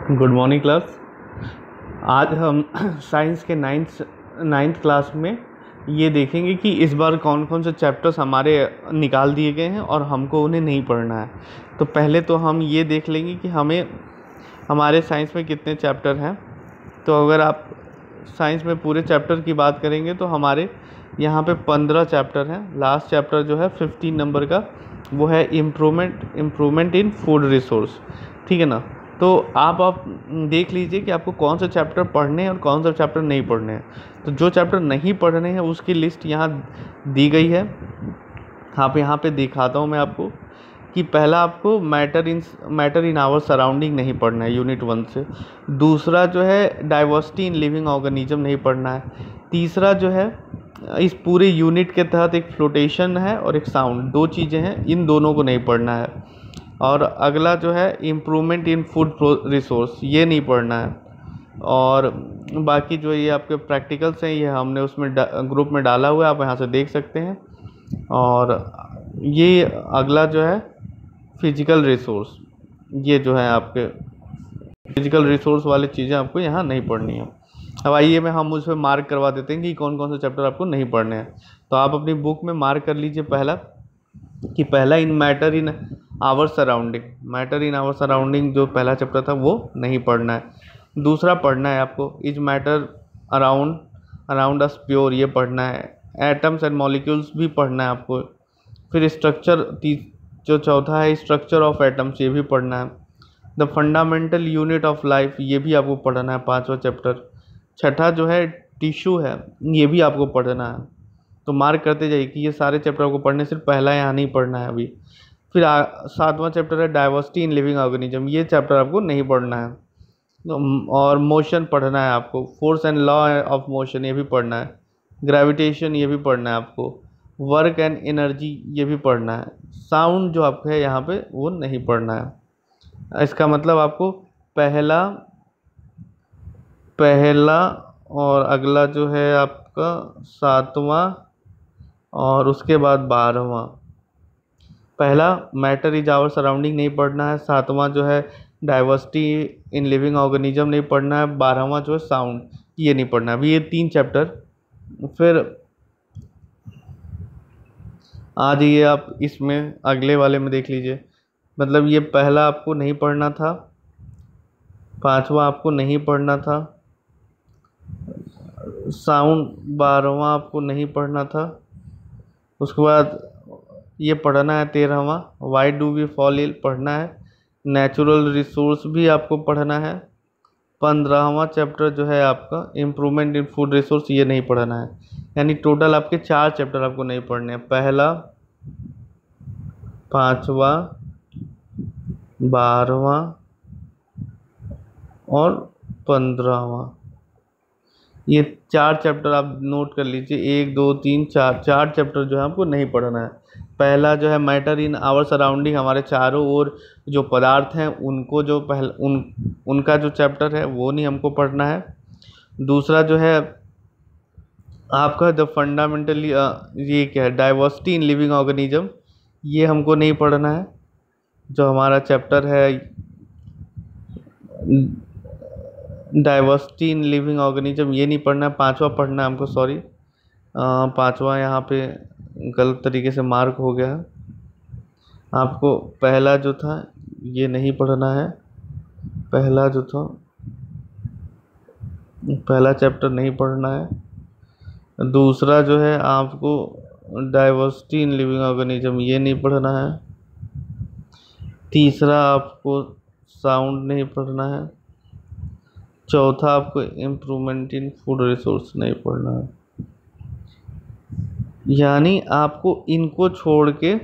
Good morning class. आज हम science के नाइन्थ क्लास में ये देखेंगे कि इस बार कौन कौन से चैप्टर्स हमारे निकाल दिए गए हैं और हमको उन्हें नहीं पढ़ना है। तो पहले तो हम ये देख लेंगे कि हमें हमारे साइंस में कितने चैप्टर हैं। तो अगर आप साइंस में पूरे चैप्टर की बात करेंगे तो हमारे यहाँ पे 15 चैप्टर हैं। लास्ट चैप्टर जो है 15 नंबर का वो है इम्प्रूवमेंट इन फूड रिसोर्स। ठीक है ना। तो आप देख लीजिए कि आपको कौन सा चैप्टर पढ़ने हैं और कौन सा चैप्टर नहीं पढ़ने हैं। तो जो चैप्टर नहीं पढ़ने हैं उसकी लिस्ट यहाँ दी गई है। आप यहाँ पे दिखाता हूँ मैं आपको कि पहला आपको मैटर इन आवर सराउंडिंग नहीं पढ़ना है यूनिट 1 से। दूसरा जो है डाइवर्सिटी इन लिविंग ऑर्गेनिज्म नहीं पढ़ना है। तीसरा जो है इस पूरे यूनिट के तहत एक फ्लोटेशन है और एक साउंड, दो चीज़ें हैं, इन दोनों को नहीं पढ़ना है। और अगला जो है इम्प्रूवमेंट इन फूड रिसोर्स, ये नहीं पढ़ना है। और बाकी जो ये आपके प्रैक्टिकल्स हैं ये हमने उसमें ग्रुप में डाला हुआ है, आप यहाँ से देख सकते हैं। और ये अगला जो है फिजिकल रिसोर्स, ये जो है आपके फिजिकल रिसोर्स वाली चीज़ें आपको यहाँ नहीं पढ़नी है। अब आइए हम उस पर मार्क करवा देते हैं कि कौन कौन से चैप्टर आपको नहीं पढ़ने हैं। तो आप अपनी बुक में मार्क कर लीजिए पहला in matter in our surrounding जो पहला चैप्टर था वो नहीं पढ़ना है। दूसरा पढ़ना है आपको is matter around us pure, ये पढ़ना है। एटम्स एंड मॉलिक्यूल्स भी पढ़ना है आपको। फिर स्ट्रक्चर, जो चौथा है स्ट्रक्चर ऑफ एटम्स, ये भी पढ़ना है। The fundamental unit of life, ये भी आपको पढ़ना है, 5वां चैप्टर। छठा जो है टिश्यू है, ये भी आपको पढ़ना है। तो मार्क करते जाइए कि ये सारे चैप्टर आपको पढ़ने, सिर्फ पहला यहाँ नहीं पढ़ना है अभी। फिर 7वां चैप्टर है डाइवर्सिटी इन लिविंग ऑर्गेनिज्म, ये चैप्टर आपको नहीं पढ़ना है। और मोशन पढ़ना है आपको, force and law of motion ये भी पढ़ना है। ग्रेविटेशन ये भी पढ़ना है आपको। वर्क एंड एनर्जी ये भी पढ़ना है। साउंड जो आपका है यहाँ पे वो नहीं पढ़ना है। इसका मतलब आपको पहला और अगला जो है आपका 7वां और उसके बाद 12वां। पहला मैटर इज आवर सराउंडिंग नहीं पढ़ना है। 7वां जो है डाइवर्सिटी इन लिविंग ऑर्गेनिज्म नहीं पढ़ना है। 12वां जो है साउंड, ये नहीं पढ़ना है। अभी ये 3 चैप्टर। फिर आ जाइए आप इसमें अगले वाले में देख लीजिए। मतलब ये पहला आपको नहीं पढ़ना था, 5वां आपको नहीं पढ़ना था, साउंड 12वां आपको नहीं पढ़ना था। उसके बाद ये पढ़ना है 13वां why do we fall ill पढ़ना है। नेचुरल रिसोर्स भी आपको पढ़ना है। 15वां चैप्टर जो है आपका इम्प्रूवमेंट इन फूड रिसोर्स, ये नहीं पढ़ना है। यानी टोटल आपके 4 चैप्टर आपको नहीं पढ़ने हैं, पहला, 5वां, 12वां और 15वां। ये 4 चैप्टर आप नोट कर लीजिए, 1 2 3 4 चैप्टर जो है आपको नहीं पढ़ना है। पहला जो है मैटर इन आवर सराउंडिंग, हमारे चारों ओर जो पदार्थ हैं उनको जो उनका जो चैप्टर है वो नहीं हमको पढ़ना है। दूसरा जो है आपका द फंडामेंटली, ये क्या है, डाइवर्सिटी इन लिविंग ऑर्गेनिज्म, ये हमको नहीं पढ़ना है। जो हमारा चैप्टर है डाइवर्सिटी इन लिविंग ऑर्गेनिज्म, ये नहीं पढ़ना है। 5वां पढ़ना है हमको, सॉरी 5वां यहाँ पे गलत तरीके से मार्क हो गया है। आपको पहला जो था ये नहीं पढ़ना है, पहला जो था पहला चैप्टर नहीं पढ़ना है। दूसरा जो है आपको डाइवर्सिटी इन लिविंग ऑर्गेनिज्म, ये नहीं पढ़ना है। तीसरा आपको साउंड नहीं पढ़ना है। चौथा आपको इम्प्रूवमेंट इन फूड रिसोर्स नहीं पढ़ना है। यानी आपको इनको छोड़ के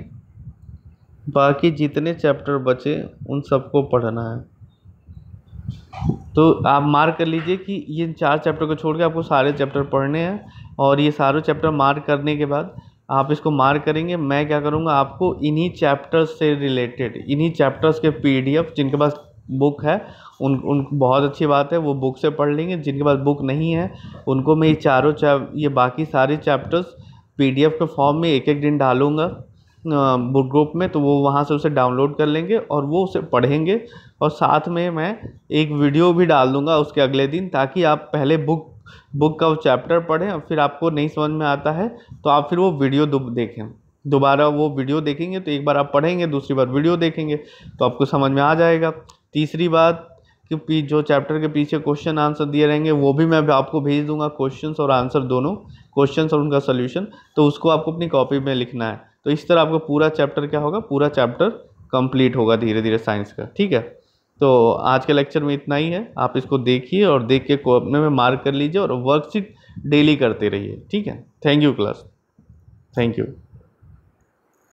बाकी जितने चैप्टर बचे उन सबको पढ़ना है। तो आप मार्क कर लीजिए कि ये 4 चैप्टर को छोड़ के आपको सारे चैप्टर पढ़ने हैं। और ये सारे चैप्टर मार्क करने के बाद आप इसको मार्क करेंगे। मैं क्या करूँगा, आपको इन्हीं चैप्टर्स से रिलेटेड, इन्हीं चैप्टर्स के PDF, जिनके पास बुक है उन बहुत अच्छी बात है, वो बुक से पढ़ लेंगे। जिनके पास बुक नहीं है उनको मैं ये बाकी सारे चैप्टर्स PDF के फॉर्म में एक एक दिन डालूँगा। बुक ग्रुप में, तो वो वहाँ से उसे डाउनलोड कर लेंगे और वो उसे पढ़ेंगे। और साथ में मैं एक वीडियो भी डाल दूँगा उसके अगले दिन, ताकि आप पहले बुक का चैप्टर पढ़ें और फिर आपको नहीं समझ में आता है तो आप फिर वो वीडियो देखें। दोबारा वो वीडियो देखेंगे तो एक बार आप पढ़ेंगे, दूसरी बार वीडियो देखेंगे तो आपको समझ में आ जाएगा। तीसरी बात कि जो चैप्टर के पीछे क्वेश्चन आंसर दिए रहेंगे वो भी मैं आपको भेज दूंगा, क्वेश्चंस और आंसर दोनों, क्वेश्चंस और उनका सोल्यूशन, तो उसको आपको अपनी कॉपी में लिखना है। तो इस तरह आपको पूरा चैप्टर क्या होगा, पूरा चैप्टर कंप्लीट होगा धीरे धीरे साइंस का। ठीक है, तो आज के लेक्चर में इतना ही है। आप इसको देखिए और देख के अपने में मार्क कर लीजिए और वर्कशीट डेली करते रहिए। ठीक है, thank you class, thank you.